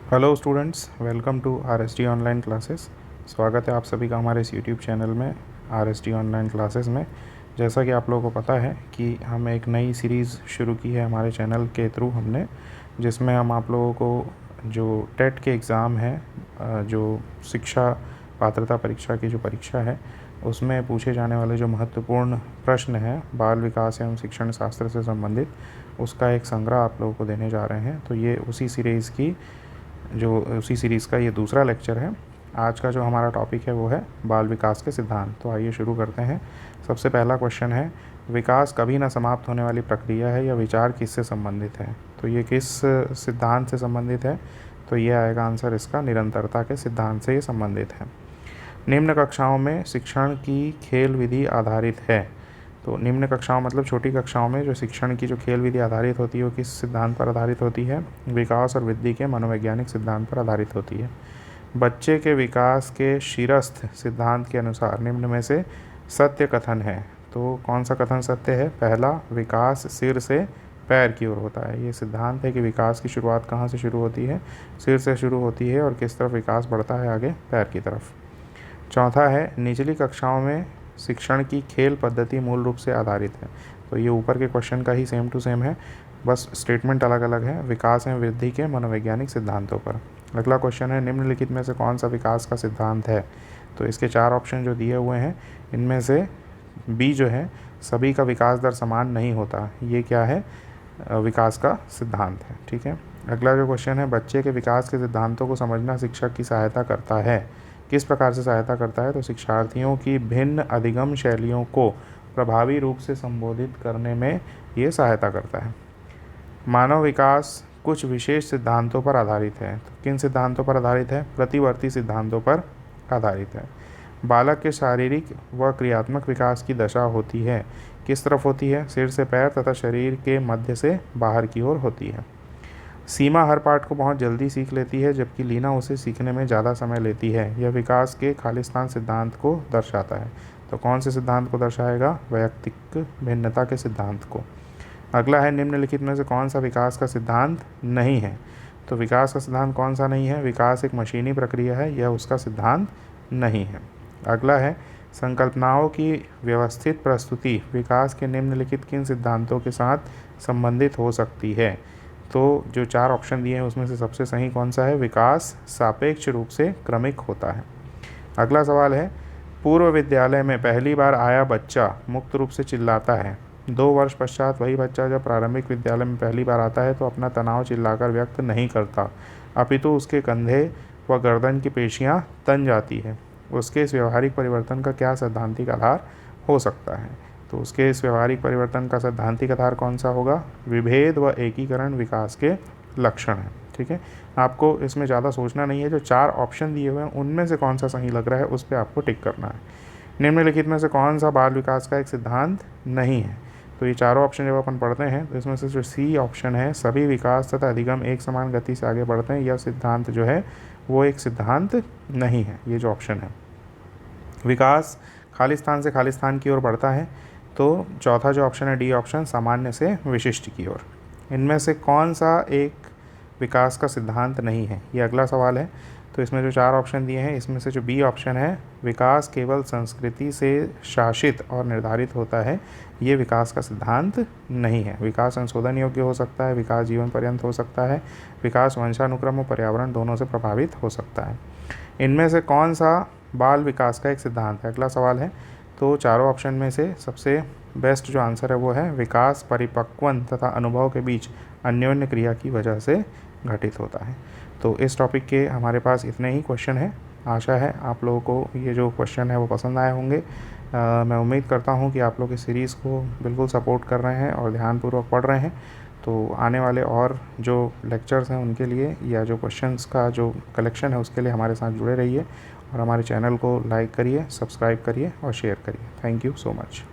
Hello students, welcome to RSD online classes. स्वागत है आप सभी का हमारे इस यूट्यूब चैनल में RSD ऑनलाइन क्लासेस में। जैसा कि आप लोगों को पता है कि हम एक नई सीरीज़ शुरू की है हमारे चैनल के थ्रू हमने, जिसमें हम आप लोगों को जो टेट के एग्ज़ाम है, जो शिक्षा पात्रता परीक्षा की जो परीक्षा है, उसमें पूछे जाने वाले जो महत्वपूर्ण प्रश्न हैं बाल विकास एवं शिक्षण शास्त्र से संबंधित, उसका एक संग्रह आप लोगों को देने जा रहे हैं। तो ये उसी सीरीज़ का ये दूसरा लेक्चर है। आज का जो हमारा टॉपिक है वो है बाल विकास के सिद्धांत। तो आइए शुरू करते हैं। सबसे पहला क्वेश्चन है, विकास कभी ना समाप्त होने वाली प्रक्रिया है या विचार किससे संबंधित है? तो ये किस सिद्धांत से संबंधित है? तो ये आएगा आंसर इसका, निरंतरता के सिद्धांत से ये संबंधित है। निम्न कक्षाओं में शिक्षण की खेल विधि आधारित है। तो निम्न कक्षाओं मतलब छोटी कक्षाओं में जो शिक्षण की जो खेल विधि आधारित होती है वो किस सिद्धांत पर आधारित होती है? विकास और वृद्धि के मनोवैज्ञानिक सिद्धांत पर आधारित होती है। बच्चे के विकास के शिरस्थ सिद्धांत के अनुसार निम्न में से सत्य कथन है। तो कौन सा कथन सत्य है? पहला, विकास सिर से पैर की ओर होता है। ये सिद्धांत है कि विकास की शुरुआत कहाँ से शुरू होती है? सिर से शुरू होती है और किस तरफ विकास बढ़ता है? आगे पैर की तरफ। चौथा है, निचली कक्षाओं में शिक्षण की खेल पद्धति मूल रूप से आधारित है। तो ये ऊपर के क्वेश्चन का ही सेम टू सेम है, बस स्टेटमेंट अलग अलग है। विकास एवं वृद्धि के मनोवैज्ञानिक सिद्धांतों पर। अगला क्वेश्चन है, निम्नलिखित में से कौन सा विकास का सिद्धांत है? तो इसके 4 ऑप्शन जो दिए हुए हैं, इनमें से बी जो है, सभी का विकास दर समान नहीं होता, ये क्या है? विकास का सिद्धांत है। ठीक है। अगला जो क्वेश्चन है, बच्चे के विकास के सिद्धांतों को समझना शिक्षक की सहायता करता है। किस प्रकार से सहायता करता है? तो शिक्षार्थियों की भिन्न अधिगम शैलियों को प्रभावी रूप से संबोधित करने में ये सहायता करता है। मानव विकास कुछ विशेष सिद्धांतों पर आधारित है। तो किन सिद्धांतों पर आधारित है? प्रतिवर्ती सिद्धांतों पर आधारित है। बालक के शारीरिक व क्रियात्मक विकास की दशा होती है, किस तरफ होती है? सिर से पैर तथा शरीर के मध्य से बाहर की ओर होती है। सीमा हर पाठ को बहुत जल्दी सीख लेती है, जबकि लीना उसे सीखने में ज़्यादा समय लेती है। यह विकास के खालिस्तान सिद्धांत को दर्शाता है। तो कौन से सिद्धांत को दर्शाएगा? वैयक्तिक भिन्नता के सिद्धांत को। अगला है, निम्नलिखित में से कौन सा विकास का सिद्धांत नहीं है? तो विकास का सिद्धांत कौन सा नहीं है? विकास एक मशीनी प्रक्रिया है, यह उसका सिद्धांत नहीं है। अगला है, संकल्पनाओं की व्यवस्थित प्रस्तुति विकास के निम्नलिखित किन सिद्धांतों के साथ संबंधित हो सकती है? तो जो 4 ऑप्शन दिए हैं उसमें से सबसे सही कौन सा है? विकास सापेक्ष रूप से क्रमिक होता है। अगला सवाल है, पूर्व विद्यालय में पहली बार आया बच्चा मुक्त रूप से चिल्लाता है। 2 वर्ष पश्चात वही बच्चा जब प्रारंभिक विद्यालय में पहली बार आता है तो अपना तनाव चिल्लाकर व्यक्त नहीं करता, अपितु उसके कंधे व गर्दन की पेशियां तन जाती है। उसके इस व्यवहारिक परिवर्तन का क्या सैद्धांतिक आधार हो सकता है? तो उसके इस व्यवहारिक परिवर्तन का सैद्धांतिक आधार कौन सा होगा? विभेद व एकीकरण विकास के लक्षण है। ठीक है। आपको इसमें ज़्यादा सोचना नहीं है, जो 4 ऑप्शन दिए हुए हैं उनमें से कौन सा सही लग रहा है उस पर आपको टिक करना है। निम्नलिखित में से कौन सा बाल विकास का एक सिद्धांत नहीं है? तो ये चारों ऑप्शन जब अपन पढ़ते हैं तो इसमें से जो सी ऑप्शन है, सभी विकास तथा अधिगम एक समान गति से आगे बढ़ते हैं, यह सिद्धांत जो है वो एक सिद्धांत नहीं है। ये जो ऑप्शन है, विकास खालिस्तान से खालिस्तान की ओर बढ़ता है। तो चौथा जो ऑप्शन है, डी ऑप्शन, सामान्य से विशिष्ट की ओर। इनमें से कौन सा एक विकास का सिद्धांत नहीं है? ये अगला सवाल है। तो इसमें जो 4 ऑप्शन दिए हैं इसमें से जो बी ऑप्शन है, विकास केवल संस्कृति से शासित और निर्धारित होता है, ये विकास का सिद्धांत नहीं है। विकास संशोधन योग्य हो सकता है, विकास जीवन पर्यंत हो सकता है, विकास वंशानुक्रम और पर्यावरण दोनों से प्रभावित हो सकता है। इनमें से कौन सा बाल विकास का एक सिद्धांत है? अगला सवाल है। तो चारों ऑप्शन में से सबसे बेस्ट जो आंसर है वो है, विकास परिपक्वन तथा अनुभव के बीच अन्योन्य क्रिया की वजह से घटित होता है। तो इस टॉपिक के हमारे पास इतने ही क्वेश्चन हैं। आशा है आप लोगों को ये जो क्वेश्चन है वो पसंद आए होंगे। मैं उम्मीद करता हूँ कि आप लोग इस सीरीज़ को बिल्कुल सपोर्ट कर रहे हैं और ध्यानपूर्वक पढ़ रहे हैं। तो आने वाले और जो लेक्चर्स हैं उनके लिए, या जो क्वेश्चंस का जो कलेक्शन है उसके लिए हमारे साथ जुड़े रहिए और हमारे चैनल को लाइक करिए, सब्सक्राइब करिए और शेयर करिए। Thank you so much.